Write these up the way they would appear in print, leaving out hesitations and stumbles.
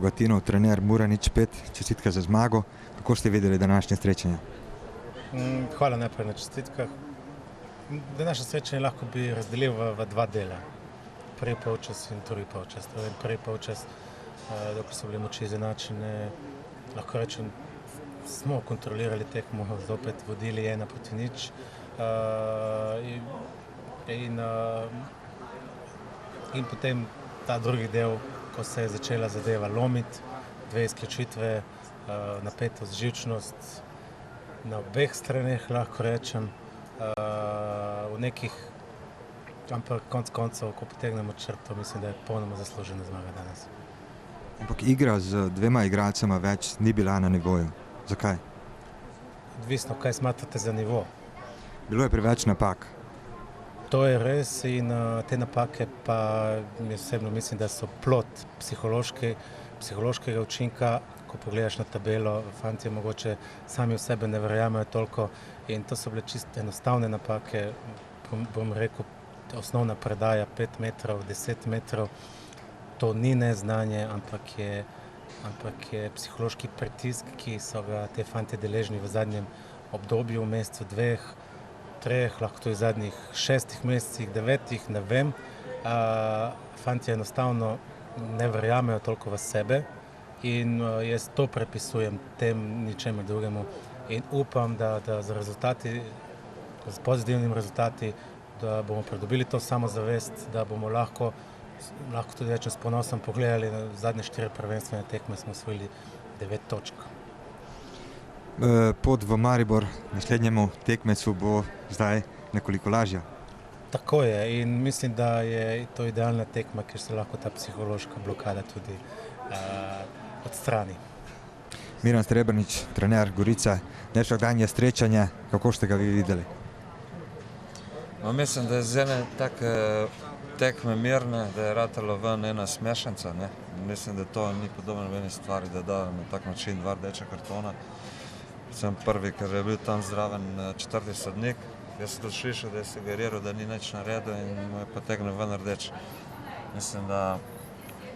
Bogatinov, trener Muranič 5, čestitke za zmago. Kako ste videli današnje srečanje? Hvala najprej na čestitkah. Današnje srečanje lahko bi razdelil v dva dela. Prvi polčas in drugi polčas. Prvi polčas, dokler so bile moči izenačene, lahko rečem, smo kontrolirali tekmo, zopet vodili 1-0. In potem ta drugi del, ko se je začela zadeva lomiti, dve izključitve, napetost, živčnost na obeh straneh, lahko rečem, v nekih, ampak konec koncev, ko potegnemo črto, mislim, da je popolnoma zaslužena zmaga danes. Ampak igra z dvema igralcema več ni bila na nivoju. Zakaj? Odvisno, kaj smatrate za nivo. Bilo je preveč napak. To je res in te napake pa osebno mislim, da so plod psihološkega učinka. Ko pogledaš na tabelo, fantje mogoče sami v sebe ne verjamejo toliko in to so bile čisto enostavne napake. Bom rekel, osnovna predaja 5 metrov, 10 metrov, to ni neznanje, ampak je psihološki pritisk, ki so ga te fantje deležni v zadnjem obdobju, v mesecu, 2, 3, lahko tudi v zadnjih 6 mesecih, 9, ne vem. Fantje enostavno ne verjamejo toliko v sebe in jaz to prepisujem tem ničemu drugemu in upam, da z rezultati, z pozitivnimi rezultati, da bomo pridobili to samozavest, da bomo lahko tudi rečem s ponosom pogledali na zadnje 4 prvenstvene tekme, smo osvojili 9 točk. Pot v Maribor naslednjemu tekmecu bo zdaj nekoliko lažja. Tako je in mislim, da je to idealna tekma, ker se lahko ta psihološka blokada tudi odstrani. Miran Srebrnič, trener Gorice, nevsakdanje srečanje, kako ste ga vi videli? Mislim, da je z ene take tekme mirne, da je ratalo ven ena smešenca. Mislim, da to ni podobno v eni stvari, da da na tak način 2 rdeča kartona. Sem prvi, ker je bil tam zraven 4. sodnik. Jaz sem tudi slišal, da je sugeriral, da ni nič naredil in mu je potegnil ven rdeč. Mislim, da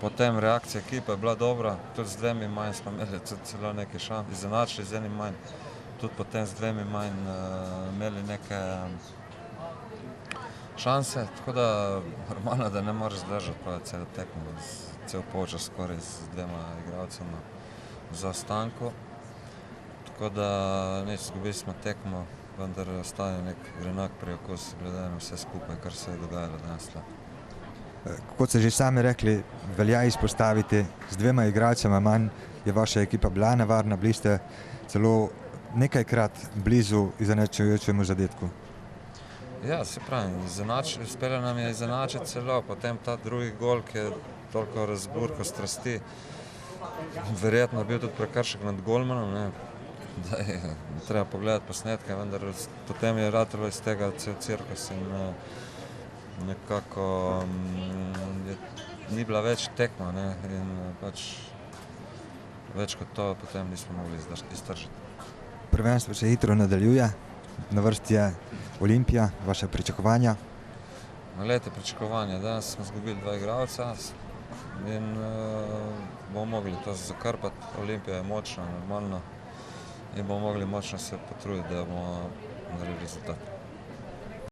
potem reakcija ekipa je bila dobra, tudi z 2 manj smo imeli celo nekaj šans, izenačili z 1 manj, tudi potem z 2 manj imeli neke šanse, tako da normalno, da ne moreš zdržati pravi celo tekmo, cel polčas skoraj z 2 igralcema v zaostanku. Tako da izgubili smo tekmo, vendar ostaja nek grenak priokus glede na vse skupaj, kar se je dogajalo danes. Kot ste že sami rekli, velja izpostaviti, z 2 igralcema manj je vaša ekipa bila nevarna, bili ste celo nekajkrat blizu izenačujočemu zadetku. Ja, se pravi, uspelo nam je izenačiti celo, potem ta drugi gol, ki je toliko razburkal strasti, verjetno je bil tudi prekršek nad golmanom, da je treba pogledati posnetke, vendar potem je ratalo iz tega cel cirkus in nekako ni bila več tekma in pač več kot to potem nismo mogli iztržiti. Prvenstvo se hitro nadaljuje, na vrsti je Olimpija, vaše pričakovanja? Glejte, pričakovanja, danes smo izgubili 2 igralca in bomo mogli to zakrpati. Olimpija je močna, normalno in bomo mogli močno se potruditi, da bomo naredili rezultat.